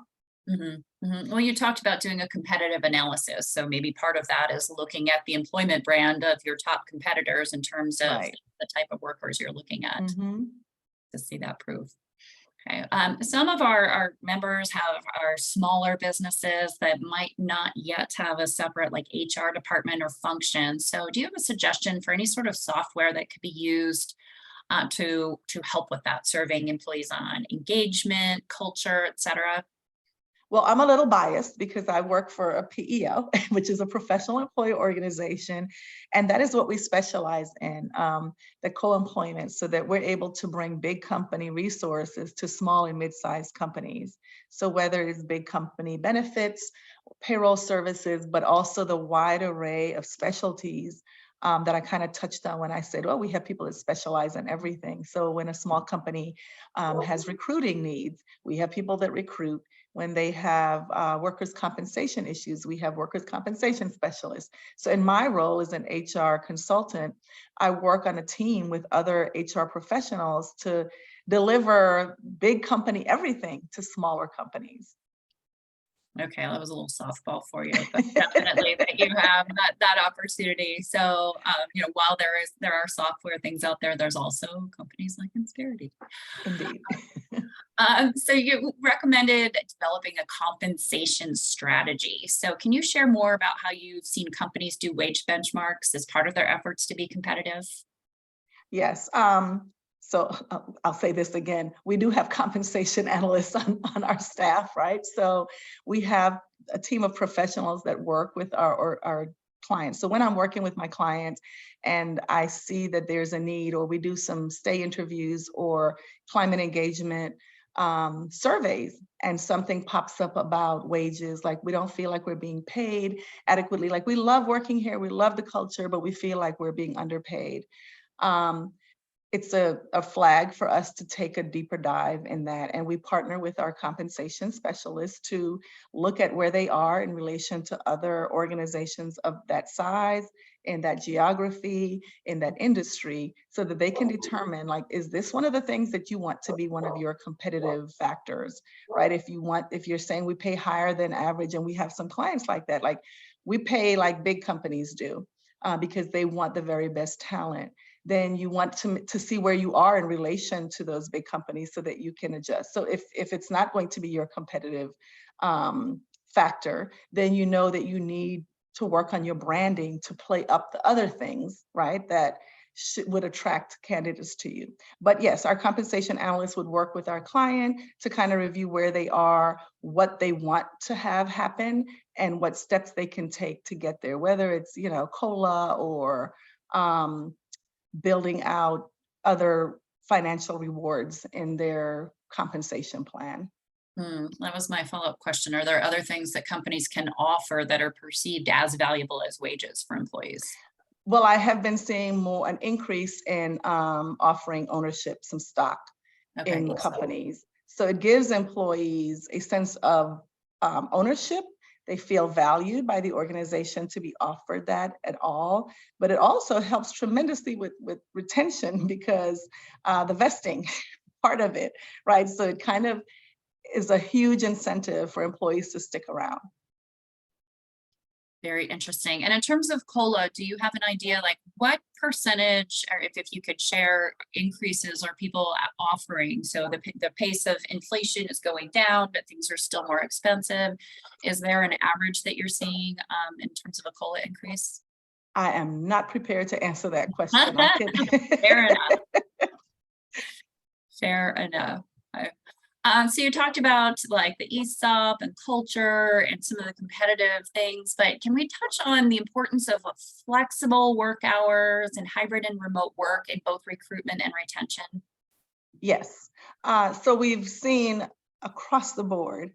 Mhm, mhm. Well, you talked about doing a competitive analysis, so maybe part of that is looking at the employment brand of your top competitors in terms of Right. the type of workers you're looking at Hmm. to see that proof. Okay. Some of our members are smaller businesses that might not yet have a separate like HR department or function. So do you have a suggestion for any sort of software that could be used to help with that, surveying employees on engagement, culture, et cetera? Well, I'm a little biased because I work for a PEO, which is a professional employee organization, and that is what we specialize in, the co-employment, so that we're able to bring big company resources to small and mid-sized companies. So whether it's big company benefits, payroll services, but also the wide array of specialties that I kind of touched on when I said, well, we have people that specialize in everything. So when a small company has recruiting needs, we have people that recruit. When they have workers' compensation issues, we have workers' compensation specialists. So in my role as an HR consultant, I work on a team with other HR professionals to deliver big company everything to smaller companies. Okay, that was a little softball for you, but definitely that you have that opportunity. So, while there are software things out there, there's also companies like Insperity. Indeed. So you recommended developing a compensation strategy. So can you share more about how you've seen companies do wage benchmarks as part of their efforts to be competitive? Yes. So I'll say this again. We do have compensation analysts on our staff, right? So we have a team of professionals that work with our clients. So when I'm working with my clients and I see that there's a need, or we do some stay interviews or climate engagement surveys, and something pops up about wages, like we don't feel like we're being paid adequately, like we love working here, we love the culture, but we feel like we're being underpaid. um, it's a flag for us to take a deeper dive in that. And we partner with our compensation specialists to look at where they are in relation to other organizations of that size, in that geography, in that industry, so that they can determine, like, is this one of the things that you want to be one of your competitive factors, right? If you're saying we pay higher than average, and we have some clients like that, like we pay like big companies do, because they want the very best talent, then you want to see where you are in relation to those big companies so that you can adjust. So if it's not going to be your competitive factor, then you know that you need to work on your branding to play up the other things, right? That would attract candidates to you. But yes, our compensation analyst would work with our client to kind of review where they are, what they want to have happen, and what steps they can take to get there, whether it's, COLA or building out other financial rewards in their compensation plan. That was my follow-up question. Are there other things that companies can offer that are perceived as valuable as wages for employees? Well, I have been seeing an increase in offering ownership, some stock Okay. in companies. So it gives employees a sense of ownership. They feel valued by the organization to be offered that at all. But it also helps tremendously with retention because the vesting part of it, right? So it kind of is a huge incentive for employees to stick around. Very interesting. And in terms of COLA, do you have an idea like what percentage, or if you could share, increases are people offering? So the pace of inflation is going down, but things are still more expensive. Is there an average that you're seeing in terms of a COLA increase? I am not prepared to answer that question. I can. Fair enough. Fair enough. So you talked about like the ESOP and culture and some of the competitive things, but can we touch on the importance of flexible work hours and hybrid and remote work in both recruitment and retention? Yes. So we've seen across the board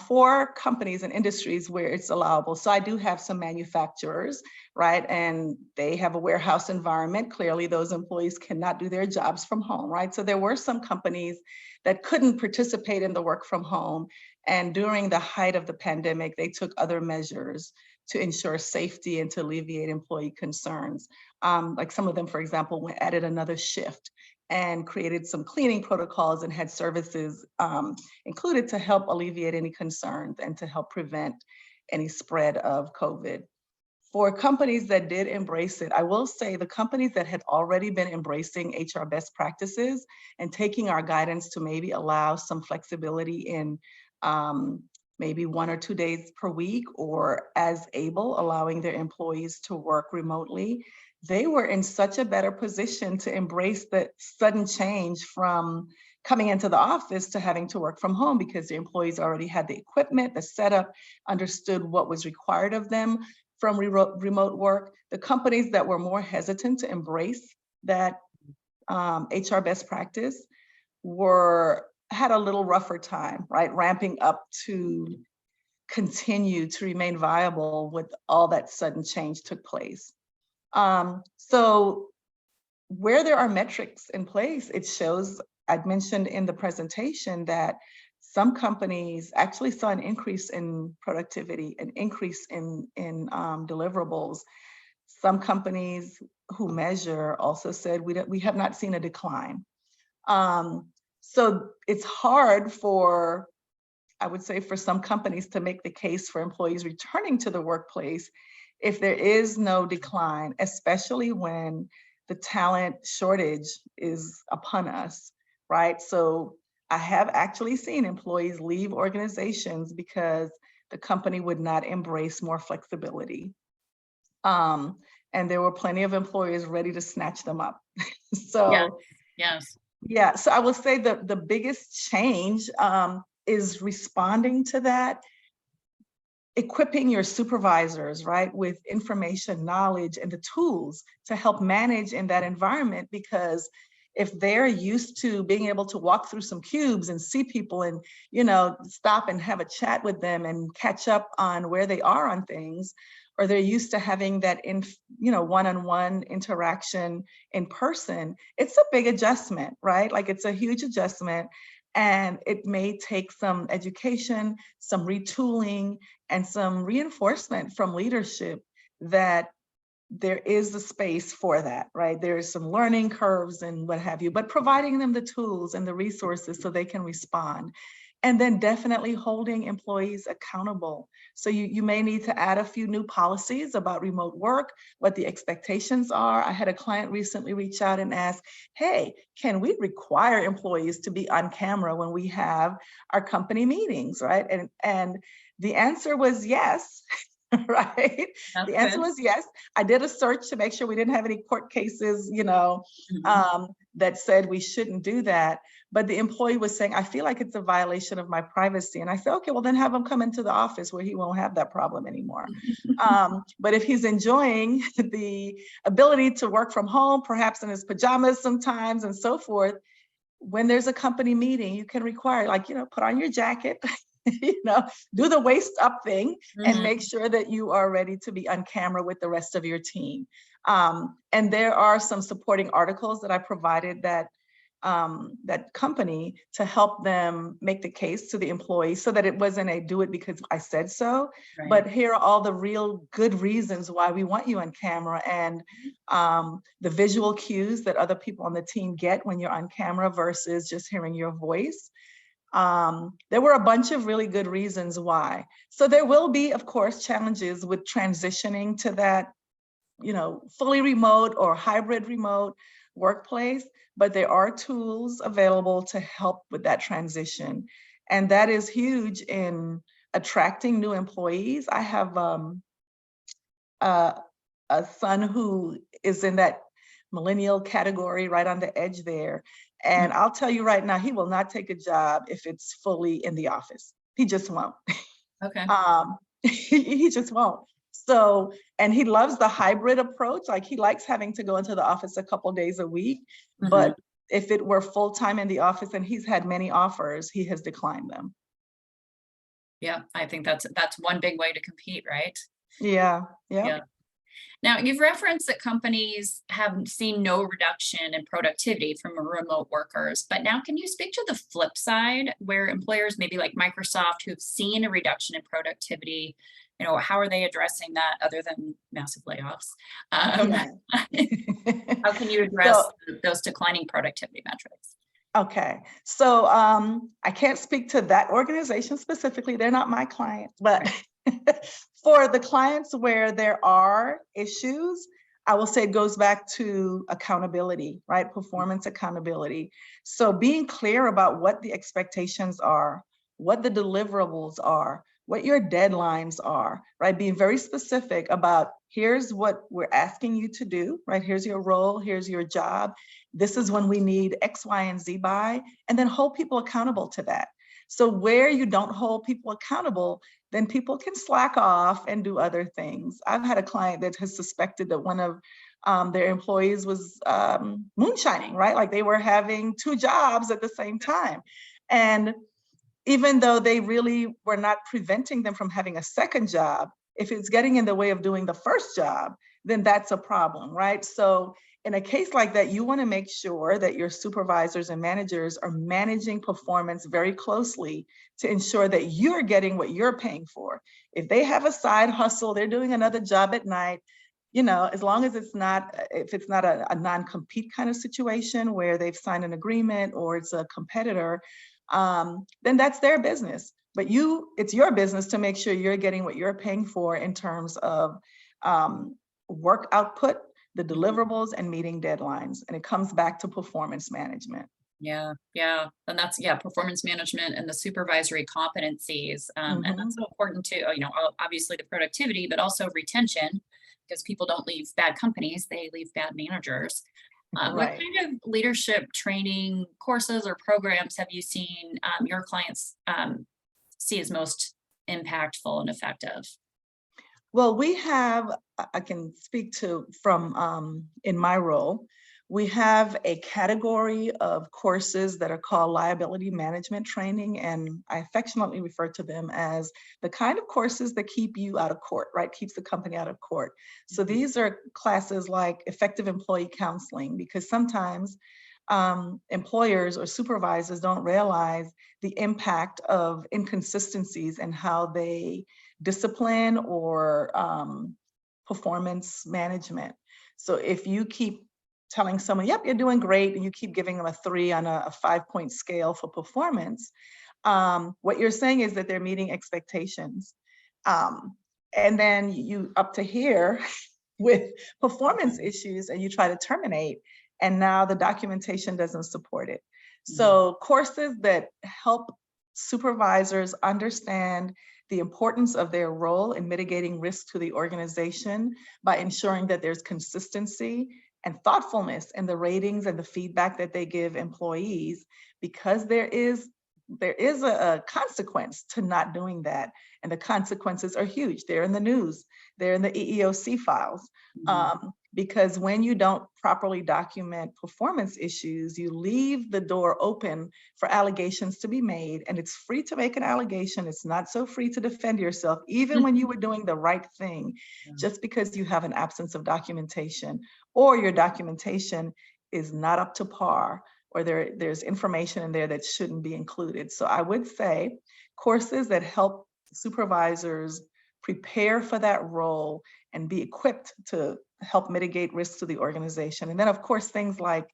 for companies and industries where it's allowable. So I do have some manufacturers, right? And they have a warehouse environment. Clearly, those employees cannot do their jobs from home, right? So there were some companies that couldn't participate in the work from home. And during the height of the pandemic, they took other measures to ensure safety and to alleviate employee concerns. Like some of them, for example, added another shift and created some cleaning protocols and had services included to help alleviate any concerns and to help prevent any spread of COVID. For companies that did embrace it, I will say the companies that had already been embracing HR best practices and taking our guidance to maybe allow some flexibility in maybe 1 or 2 days per week, or as able, allowing their employees to work remotely, they were in such a better position to embrace the sudden change from coming into the office to having to work from home, because the employees already had the equipment, the setup, understood what was required of them from remote work. The companies that were more hesitant to embrace that HR best practice had a little rougher time, right? Ramping up to continue to remain viable with all that sudden change took place. So where there are metrics in place, it shows, I'd mentioned in the presentation that some companies actually saw an increase in productivity, an increase in deliverables. Some companies who measure also said we have not seen a decline. So it's hard for, I would say, for some companies to make the case for employees returning to the workplace if there is no decline, especially when the talent shortage is upon us, right? So I have actually seen employees leave organizations because the company would not embrace more flexibility. And there were plenty of employers ready to snatch them up. So yes. Yeah, so I will say the biggest change is responding to that, equipping your supervisors, right, with information, knowledge, and the tools to help manage in that environment. Because if they're used to being able to walk through some cubes and see people and, stop and have a chat with them and catch up on where they are on things, or they're used to having that one-on-one interaction in person, it's a big adjustment, right? Like it's a huge adjustment. And it may take some education, some retooling, and some reinforcement from leadership that there is the space for that, right? There's some learning curves and what have you, but providing them the tools and the resources so they can respond. And then definitely holding employees accountable. So you may need to add a few new policies about remote work, what the expectations are. I had a client recently reach out and ask, hey, can we require employees to be on camera when we have our company meetings, right? And the answer was yes. Right? The answer was yes. I did a search to make sure we didn't have any court cases, that said we shouldn't do that. But the employee was saying, I feel like it's a violation of my privacy. And I said, okay, well, then have him come into the office where he won't have that problem anymore. But if he's enjoying the ability to work from home, perhaps in his pajamas sometimes and so forth, when there's a company meeting, you can require, put on your jacket, do the waist up thing and make sure that you are ready to be on camera with the rest of your team. And there are some supporting articles that I provided that company to help them make the case to the employee, so that it wasn't a do it because I said so, right. But here are all the real good reasons why we want you on camera, and the visual cues that other people on the team get when you're on camera versus just hearing your voice. There were a bunch of really good reasons why. So there will be, of course, challenges with transitioning to that, fully remote or hybrid remote workplace, but there are tools available to help with that transition. And that is huge in attracting new employees. I have a son who is in that millennial category right on the edge there. And I'll tell you right now, he will not take a job if it's fully in the office. He just won't. Okay. He just won't. So, and he loves the hybrid approach. Like he likes having to go into the office a couple days a week, but if it were full-time in the office, and he's had many offers, he has declined them. Yeah, I think that's one big way to compete, right? Yeah. Yeah. Now, you've referenced that companies have seen no reduction in productivity from remote workers, but now can you speak to the flip side where employers, maybe like Microsoft, who've seen a reduction in productivity, how are they addressing that other than massive layoffs? How can you address those declining productivity metrics? Okay, so I can't speak to that organization specifically. They're not my client, but for the clients where there are issues, I will say it goes back to accountability, right? Performance accountability. So being clear about what the expectations are, what the deliverables are, what your deadlines are, right? Being very specific about here's what we're asking you to do, right? Here's your role, here's your job. This is when we need X, Y, and Z by, and then hold people accountable to that. So where you don't hold people accountable, then people can slack off and do other things. I've had a client that has suspected that one of their employees was moonshining, right? Like they were having two jobs at the same time. And even though they really were not preventing them from having a second job, if it's getting in the way of doing the first job, then that's a problem, right? So in a case like that, you want to make sure that your supervisors and managers are managing performance very closely to ensure that you're getting what you're paying for. If they have a side hustle, they're doing another job at night, as long as if it's not a non-compete kind of situation where they've signed an agreement or it's a competitor, then that's their business. But it's your business to make sure you're getting what you're paying for in terms of work output, the deliverables, and meeting deadlines. And it comes back to performance management. Yeah. And that's, performance management and the supervisory competencies. And that's so important too, obviously the productivity, but also retention, because people don't leave bad companies, they leave bad managers. What kind of leadership training courses or programs have you seen your clients see as most impactful and effective? Well, I can speak to from in my role, we have a category of courses that are called liability management training, and I affectionately refer to them as the kind of courses that keep you out of court, right? Keeps the company out of court. So these are classes like effective employee counseling, because sometimes employers or supervisors don't realize the impact of inconsistencies and how they discipline or performance management. So if you keep telling someone, yep, you're doing great, and you keep giving them a 3 on a 5-point scale for performance, what you're saying is that they're meeting expectations. And then you up to here with performance issues and you try to terminate, and now the documentation doesn't support it. So courses that help supervisors understand the importance of their role in mitigating risk to the organization by ensuring that there's consistency and thoughtfulness in the ratings and the feedback that they give employees, because there is a consequence to not doing that. And the consequences are huge. They're in the news. They're in the EEOC files. Because when you don't properly document performance issues, you leave the door open for allegations to be made. And it's free to make an allegation. It's not so free to defend yourself, even when you were doing the right thing, just because you have an absence of documentation, or your documentation is not up to par, or there's information in there that shouldn't be included. So I would say courses that help supervisors prepare for that role and be equipped to help mitigate risks to the organization. And then of course, things like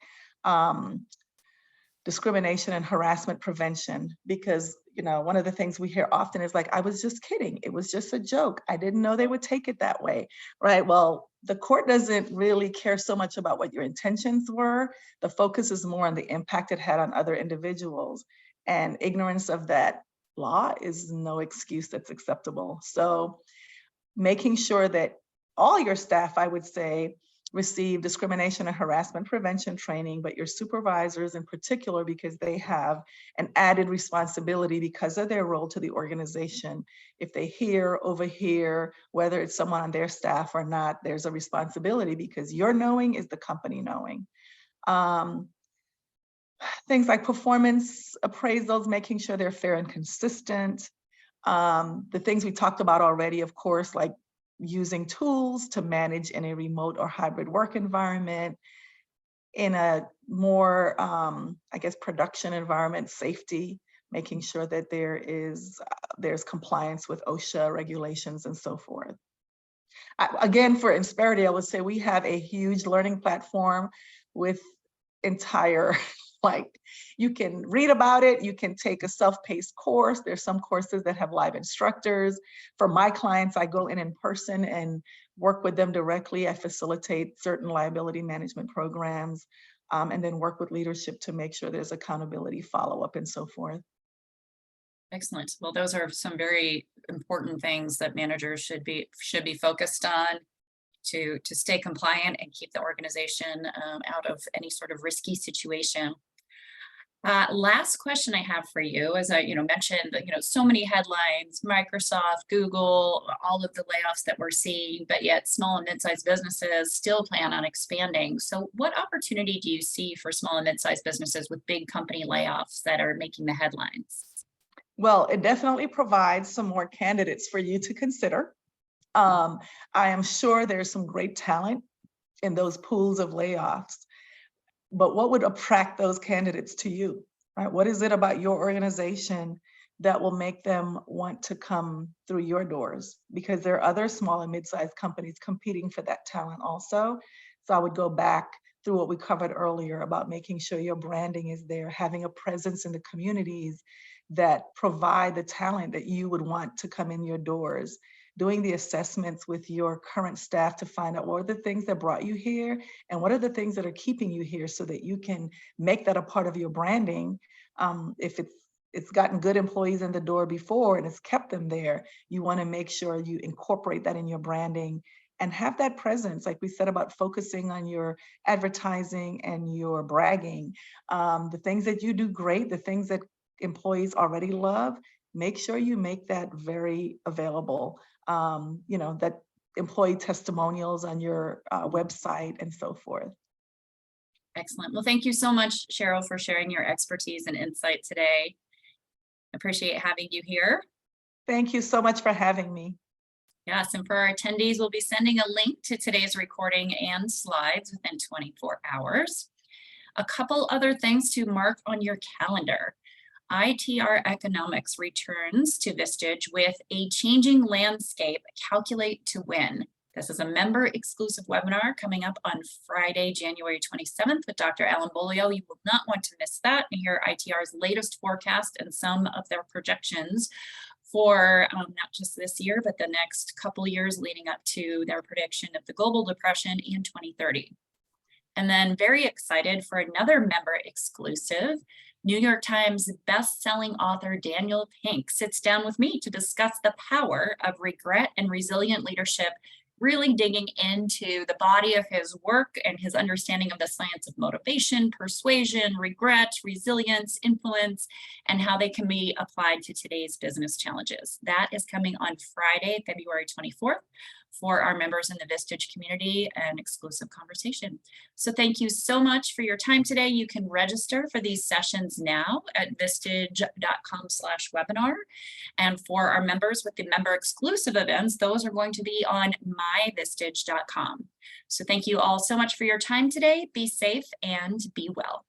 discrimination and harassment prevention, because one of the things we hear often is like, I was just kidding. It was just a joke. I didn't know they would take it that way, right? Well, the court doesn't really care so much about what your intentions were. The focus is more on the impact it had on other individuals, and ignorance of that law is no excuse that's acceptable. So making sure that all your staff, I would say, receive discrimination and harassment prevention training, but your supervisors in particular, because they have an added responsibility because of their role to the organization. If they overhear, whether it's someone on their staff or not, there's a responsibility, because your knowing is the company knowing. Things like performance appraisals, making sure they're fair and consistent. The things we talked about already, of course, like using tools to manage in a remote or hybrid work environment, in a more, production environment, safety, making sure that there's compliance with OSHA regulations and so forth. Again, for Insperity, I would say we have a huge learning platform with entire, you can read about it, you can take a self-paced course. There's some courses that have live instructors. For my clients, I go in person and work with them directly. I facilitate certain liability management programs, and then work with leadership to make sure there's accountability, follow-up, and so forth. Excellent. Well, those are some very important things that managers should be focused on to stay compliant and keep the organization out of any sort of risky situation. Last question I have for you, as I mentioned, so many headlines, Microsoft, Google, all of the layoffs that we're seeing, but yet small and mid-sized businesses still plan on expanding. So what opportunity do you see for small and mid-sized businesses with big company layoffs that are making the headlines? Well, it definitely provides some more candidates for you to consider. I am sure there's some great talent in those pools of layoffs, but what would attract those candidates to you, right? What is it about your organization that will make them want to come through your doors? Because there are other small and mid-sized companies competing for that talent also. So I would go back through what we covered earlier about making sure your branding is there, having a presence in the communities that provide the talent that you would want to come in your doors, doing the assessments with your current staff to find out what are the things that brought you here and what are the things that are keeping you here, so that you can make that a part of your branding. If it's gotten good employees in the door before and it's kept them there, you want to make sure you incorporate that in your branding and have that presence, like we said about focusing on your advertising and your bragging. The things that you do great, the things that employees already love, make sure you make that very available. That employee testimonials on your website and so forth. Excellent. Well, thank you so much, Sheryl, for sharing your expertise and insight today. Appreciate having you here. Thank you so much for having me. Yes, and for our attendees, we'll be sending a link to today's recording and slides within 24 hours. A couple other things to mark on your calendar. ITR Economics returns to Vistage with a changing landscape, calculate to win. This is a member exclusive webinar coming up on Friday, January 27th with Dr. Alan Bolio. You will not want to miss that and hear ITR's latest forecast and some of their projections for not just this year, but the next couple years leading up to their prediction of the global depression in 2030. And then very excited for another member exclusive. New York Times best-selling author Daniel Pink sits down with me to discuss the power of regret and resilient leadership, really digging into the body of his work and his understanding of the science of motivation, persuasion, regret, resilience, influence, and how they can be applied to today's business challenges. That is coming on Friday, February 24th. For our members in the Vistage community, an exclusive conversation. So thank you so much for your time today. You can register for these sessions now at vistage.com/webinar. And for our members with the member exclusive events, those are going to be on myvistage.com. So thank you all so much for your time today. Be safe and be well.